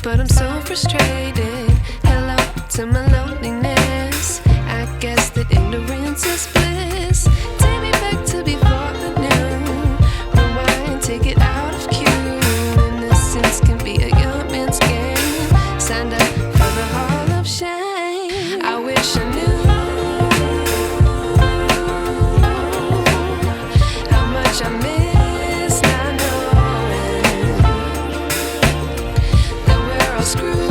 but I'm so frustrated. Hello to my loneliness. I guess that ignorance is bliss. Take me back to before the new. Rewind, take it out of cue. Innocence can be a young man's game. Signed up for the hall of shame. I wish I knew how much I miss not knowing that we're all screwed.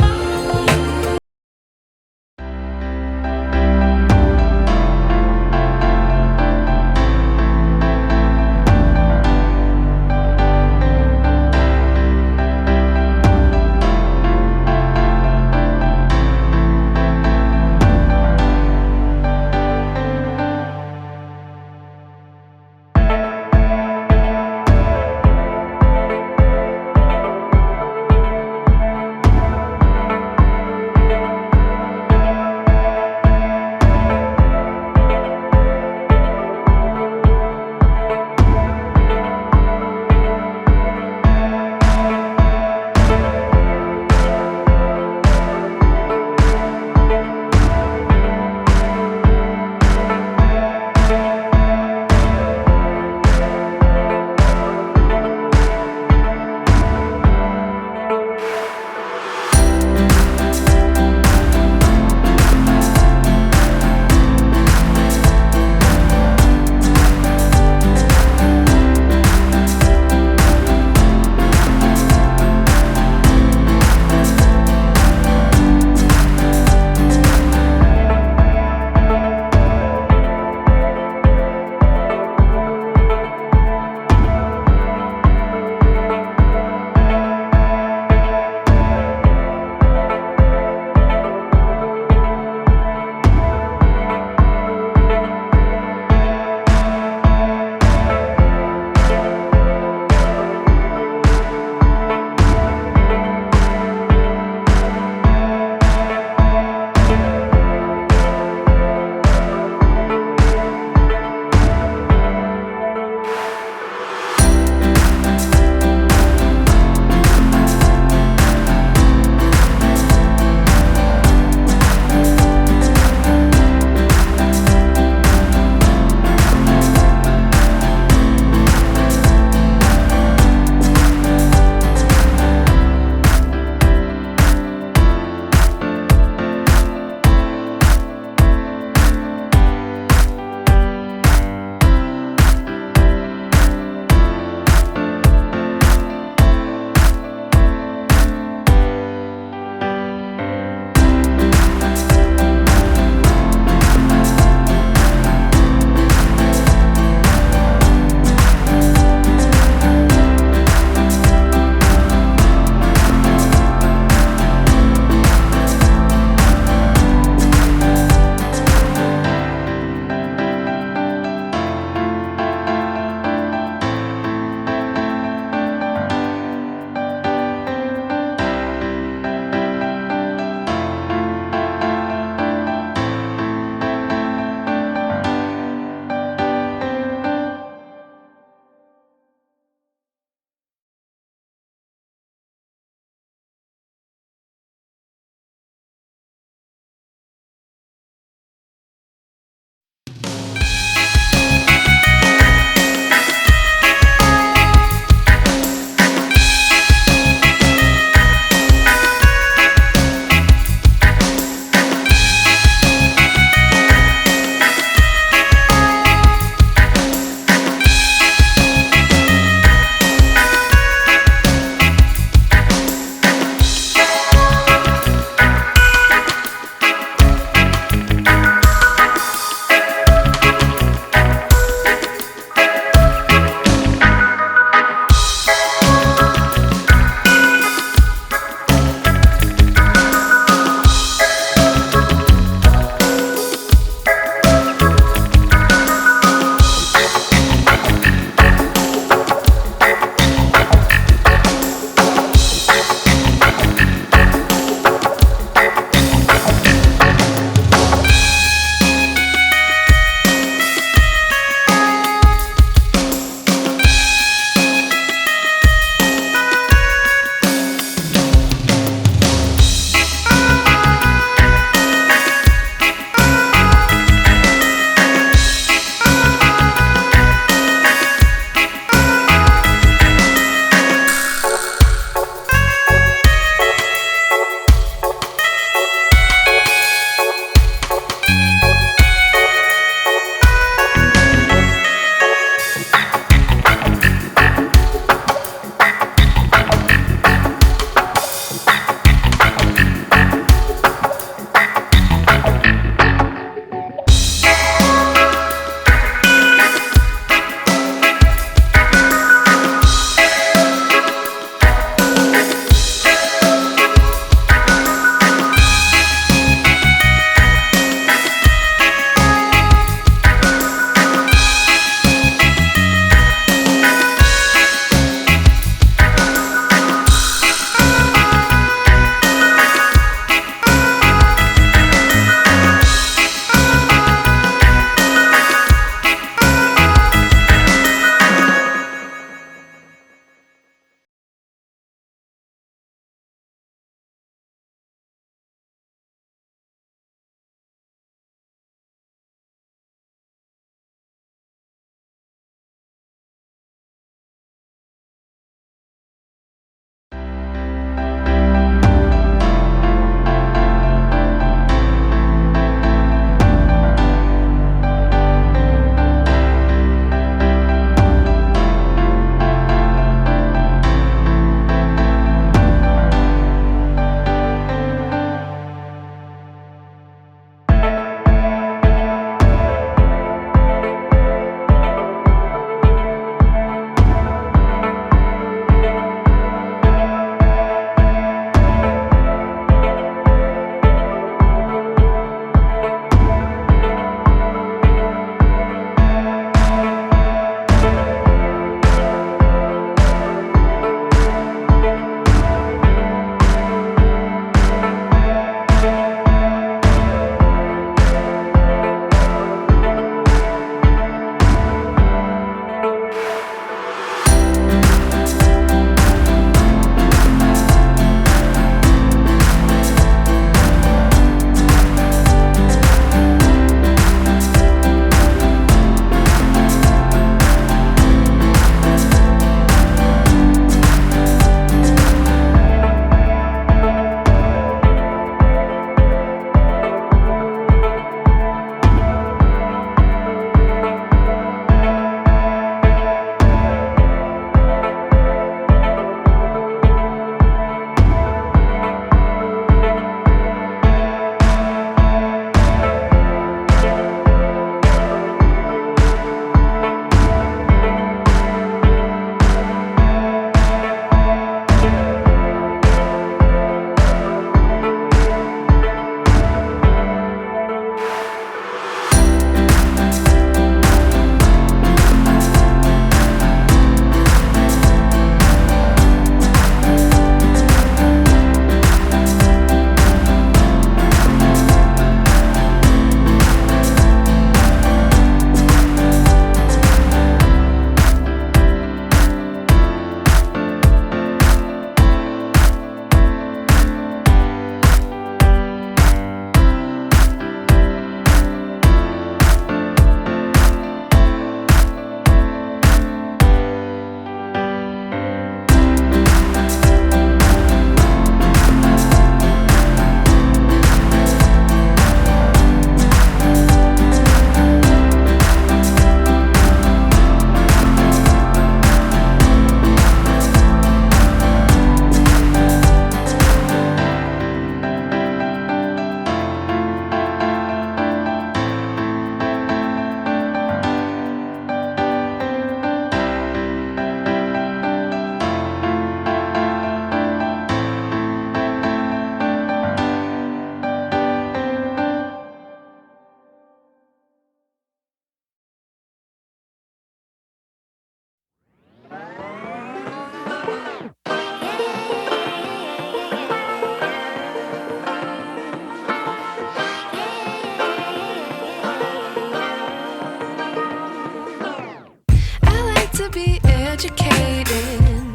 to be educated,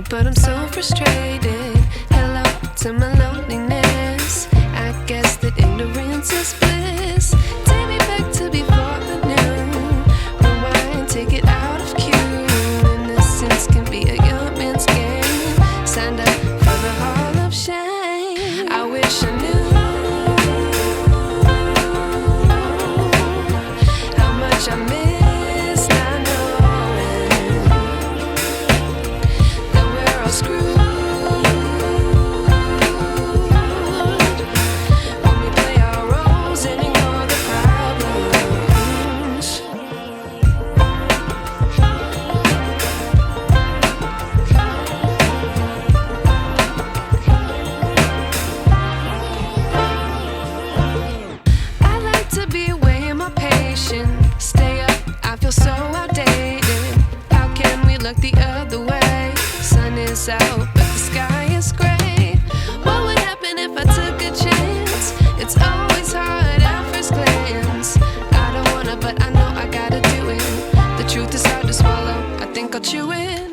but I'm so frustrated. Hello to my loneliness. I guess that ignorance is bliss. Take me back to before I knew. Rewind, take it out of cue. Innocence can be a young man's game. Signed up for the hall of shame. I wish I knew how much I miss not knowing that we're all screwed when we play our roles and ignore the problems. I like to be away in my patience. Stay up, I feel so outdated. How can we look the other way? Sun is out, but the sky is gray. What would happen if I took a chance? It's always hard at first glance. I don't wanna, but I know I gotta do it. The truth is hard to swallow, I think I'll chew it.